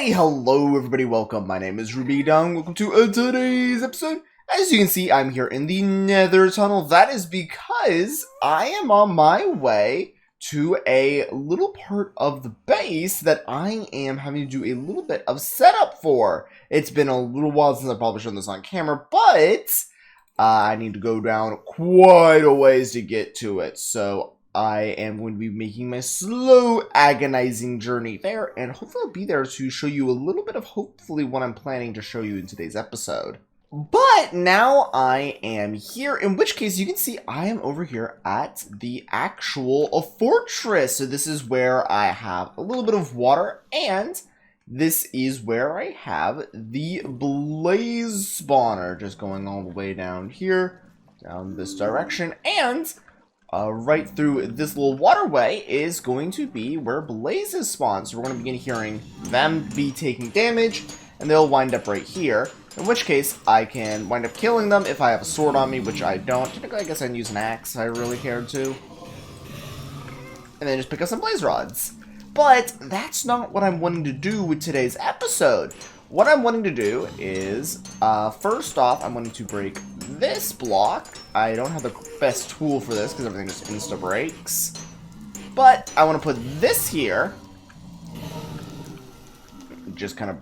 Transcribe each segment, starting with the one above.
Why, hello everybody, welcome. My name is Rubydung. Welcome to today's episode. As you can see, I'm here in the Nether Tunnel. That is because I am on my way to a little part of the base that I am having to do a little bit of setup for. It's been a little while since I've probably shown this on camera, but I need to go down quite a ways to get to it. So I am going to be making my slow, agonizing journey there, and hopefully I'll be there to show you a little bit of hopefully what I'm planning to show you in today's episode. But now I am here, in which case you can see I am over here at the actual fortress. So this is where I have a little bit of water, and this is where I have the blaze spawner, just going all the way down here, down this direction, and right through this little waterway is going to be where blazes spawn. So we're going to begin hearing them be taking damage, and they'll wind up right here. In which case, I can wind up killing them if I have a sword on me, which I don't. Typically, I guess I'd use an axe if I really cared to. And then just pick up some blaze rods. But that's not what I'm wanting to do with today's episode. What I'm wanting to do is, first off, I'm wanting to break this block. I don't have the best tool for this because everything just insta-breaks. But I want to put this here. Just kind of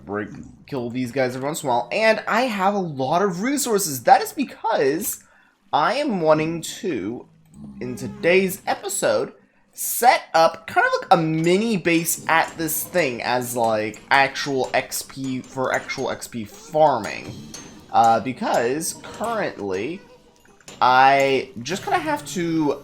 kill these guys every once in a while. And I have a lot of resources. That is because I am wanting to, in today's episode, set up kind of like a mini base at this thing as like actual XP for actual XP farming. Because currently I just kind of have to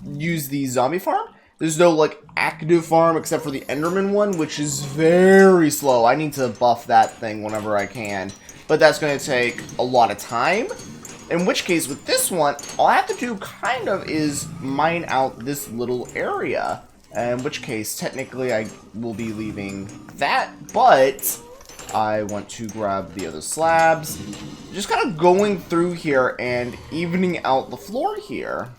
use the zombie farm. There's no like active farm except for the Enderman one, which is very slow. I need to buff that thing whenever I can, but that's going to take a lot of time. In which case, with this one, all I have to do kind of is mine out this little area. In which case, technically, I will be leaving that, but I want to grab the other slabs. Just kind of going through here and evening out the floor here.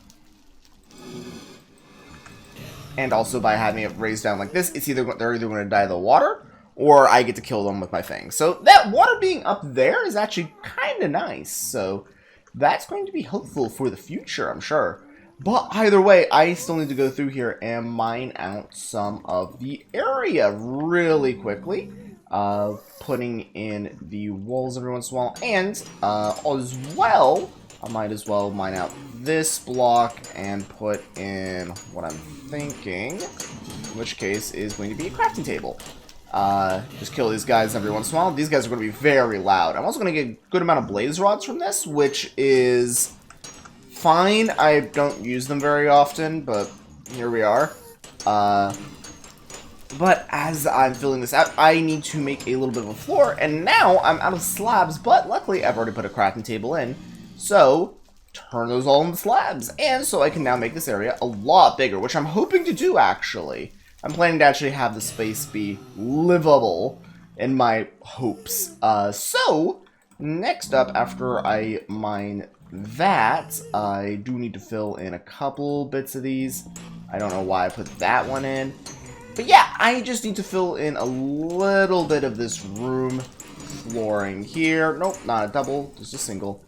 And also by having it raised down like this, they're either going to die of the water, or I get to kill them with my thing. So that water being up there is actually kind of nice. So that's going to be helpful for the future, I'm sure. But either way, I still need to go through here and mine out some of the area really quickly. Putting in the walls every once in a while. And as well, I might as well mine out this block and put in what I'm thinking, in which case is going to be a crafting table. Just kill these guys every once in a while. These guys are going to be very loud. I'm also going to get a good amount of blaze rods from this, which is fine. I don't use them very often, but here we are. But as I'm filling this out, I need to make a little bit of a floor, and now I'm out of slabs, but luckily I've already put a crafting table in, so turn those all into slabs, and so I can now make this area a lot bigger, which I'm hoping to do, actually. I'm planning to actually have the space be livable in my hopes. So, next up, after I mine that, I do need to fill in a couple bits of these. I don't know why I put that one in. But yeah, I just need to fill in a little bit of this room flooring here. Nope, not a double, just a single.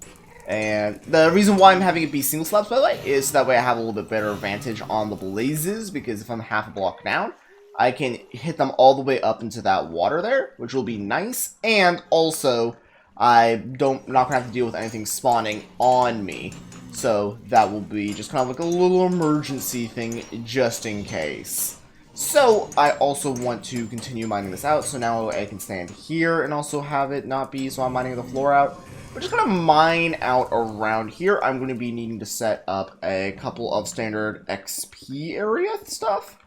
And the reason why I'm having it be single slabs, by the way, is that way I have a little bit better advantage on the blazes, because if I'm half a block down, I can hit them all the way up into that water there, which will be nice. And also, not gonna have to deal with anything spawning on me. So that will be just kind of like a little emergency thing, just in case. So I also want to continue mining this out, so now I can stand here and also have it not be, so I'm mining the floor out. We're just going to mine out around here. I'm going to be needing to set up a couple of standard XP area stuff.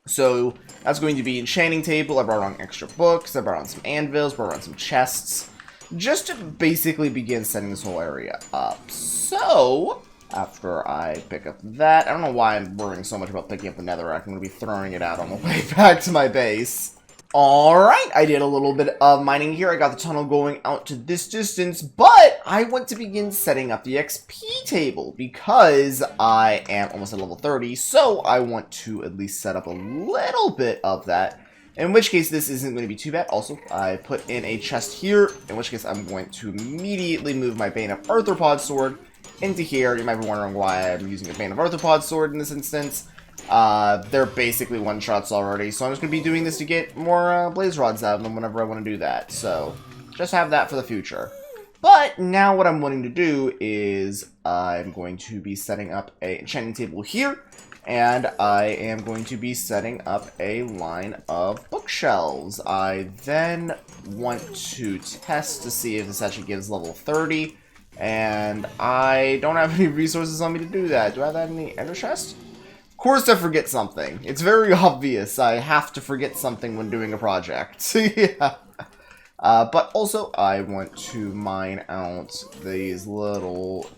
So that's going to be Enchanting Table. I brought on extra books. I brought on some anvils. Brought on some chests. Just to basically begin setting this whole area up. So after I pick up that, I don't know why I'm worrying so much about picking up the netherrack. I'm going to be throwing it out on the way back to my base. Alright, I did a little bit of mining here. I got the tunnel going out to this distance, but I want to begin setting up the XP table because I am almost at level 30, so I want to at least set up a little bit of that In which case, this isn't going to be too bad. Also, I put in a chest here, in which case I'm going to immediately move my Bane of Arthropod sword into here. You might be wondering why I'm using a Bane of Arthropod sword in this instance. They're basically one-shots already, so I'm just going to be doing this to get more blaze rods out of them whenever I want to do that. So, just have that for the future. But now what I'm wanting to do is I'm going to be setting up an enchanting table here. And I am going to be setting up a line of bookshelves. I then want to test to see if this actually gives level 30. And I don't have any resources on me to do that. Do I have that in the ender chest? Of course I forget something. It's very obvious I have to forget something when doing a project. Yeah. But also I want to mine out these little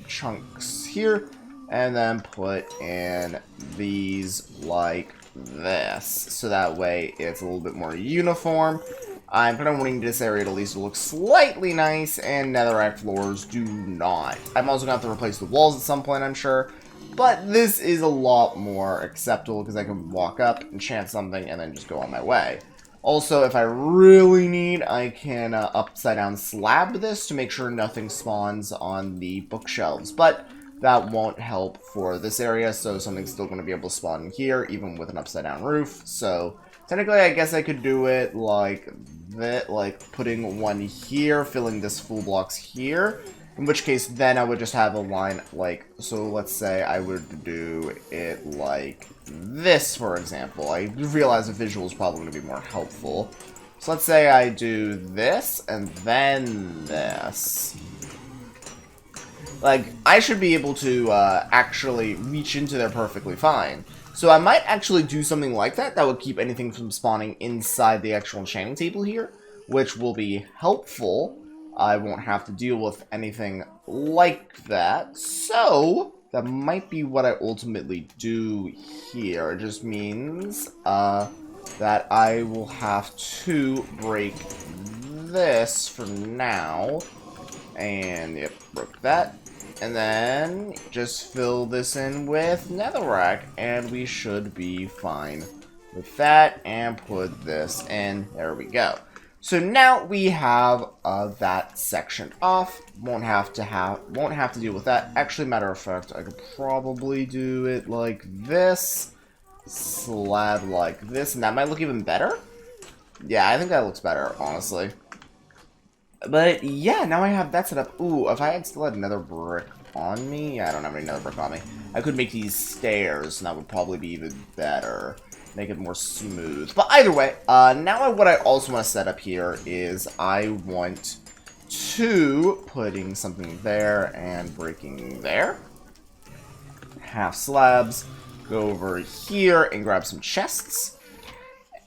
chunks here. And then put in these like this. So that way it's a little bit more uniform. I'm kind of wanting this area to at least look slightly nice, and netherrack floors do not. I'm also going to have to replace the walls at some point, I'm sure. But this is a lot more acceptable because I can walk up, enchant something, and then just go on my way. Also, if I really need, I can upside down slab this to make sure nothing spawns on the bookshelves. But that won't help for this area, so something's still going to be able to spawn in here, even with an upside-down roof. So, technically, I guess I could do it like that, like putting one here, filling this full blocks here. In which case, then I would just have a line like, so let's say I would do it like this, for example. I realize the visual is probably going to be more helpful. So let's say I do this, and then this. Like, I should be able to actually reach into there perfectly fine. So I might actually do something like that that would keep anything from spawning inside the actual enchanting table here, which will be helpful. I won't have to deal with anything like that. So that might be what I ultimately do here. It just means that I will have to break this for now. And, yep, broke that. And then just fill this in with netherrack, and we should be fine with that. And put this in. There we go. So now we have that section off. Won't have to deal with that. Actually, matter of fact, I could probably do it like this, slab like this, and that might look even better. Yeah, I think that looks better, honestly. But yeah, now I have that set up. Ooh, if I had still had another brick on me, yeah, I don't have any nether brick on me. I could make these stairs, and that would probably be even better. Make it more smooth. But either way, now what I also want to set up here is I want to putting something there and breaking there. Half slabs. Go over here and grab some chests.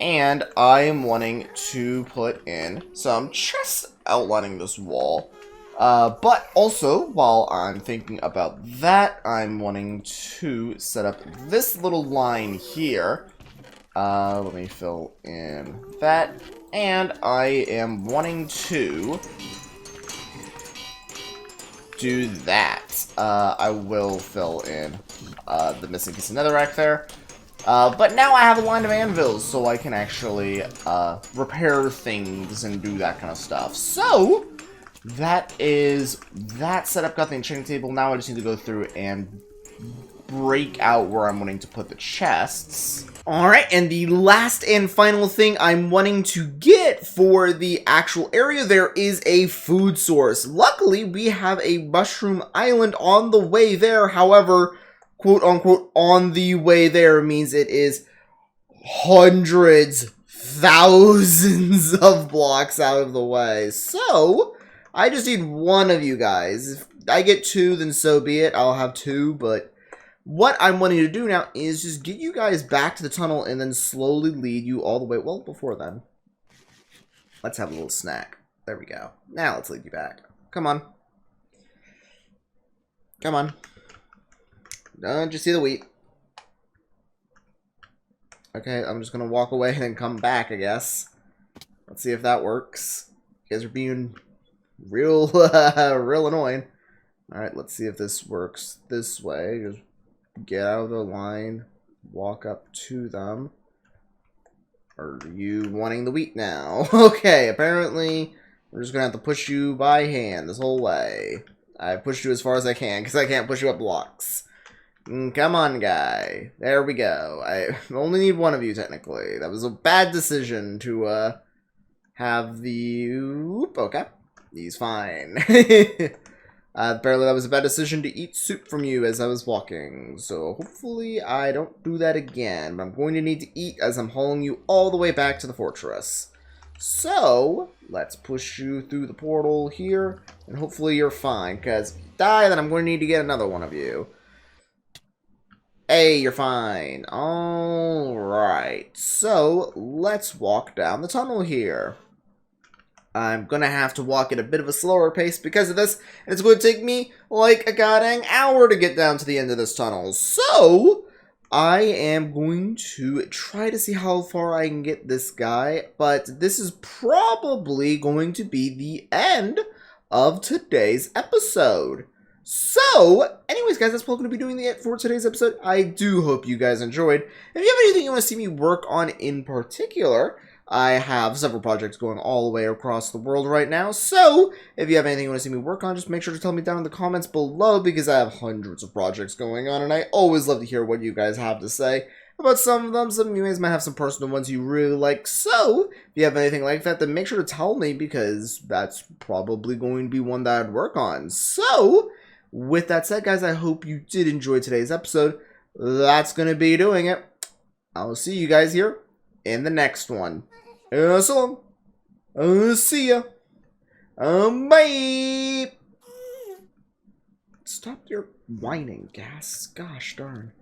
And I am wanting to put in some chests outlining this wall. But also, while I'm thinking about that, I'm wanting to set up this little line here. Let me fill in that. And I am wanting to do that. I will fill in the missing piece of netherrack there. But now I have a line of anvils, so I can actually repair things and do that kind of stuff. So, that is that setup. Got the enchanting table. Now I just need to go through and break out where I'm wanting to put the chests. Alright, and the last and final thing I'm wanting to get for the actual area there is a food source. Luckily, we have a mushroom island on the way there. However, quote-unquote, on the way there means it is hundreds, thousands of blocks out of the way. So, I just need one of you guys. If I get two, then so be it. I'll have two, but what I'm wanting to do now is just get you guys back to the tunnel and then slowly lead you all the way. Well, before then, let's have a little snack. There we go. Now let's lead you back. Come on. Come on. Don't you see the wheat? Okay, I'm just gonna walk away and then come back, I guess. Let's see if that works. You guys are being real, real annoying. Alright, let's see if this works this way. Just get out of the line, walk up to them. Are you wanting the wheat now? Okay, apparently we're just gonna have to push you by hand this whole way. I pushed you as far as I can, because I can't push you up blocks. Come on, guy. There we go. I only need one of you, technically. That was a bad decision to, have the... Oop, okay. He's fine. Apparently that was a bad decision to eat soup from you as I was walking. So hopefully I don't do that again. But I'm going to need to eat as I'm hauling you all the way back to the fortress. So, let's push you through the portal here. And hopefully you're fine. Because if you die, then I'm going to need to get another one of you. Hey, you're fine. Alright. So, let's walk down the tunnel here. I'm gonna have to walk at a bit of a slower pace because of this, and it's going to take me like a goddamn hour to get down to the end of this tunnel. So, I am going to try to see how far I can get this guy, but this is probably going to be the end of today's episode. So, anyways, guys, that's probably going to be doing it for today's episode. I do hope you guys enjoyed. If you have anything you want to see me work on in particular, I have several projects going all the way across the world right now, so if you have anything you want to see me work on, just make sure to tell me down in the comments below, because I have hundreds of projects going on, and I always love to hear what you guys have to say about some of them. Some of you guys might have some personal ones you really like, so if you have anything like that, then make sure to tell me, because that's probably going to be one that I'd work on. So, with that said, guys, I hope you did enjoy today's episode. That's going to be doing it. I'll see you guys here in the next one. So long. See ya. Bye. Stop your whining, Gas. Gosh darn.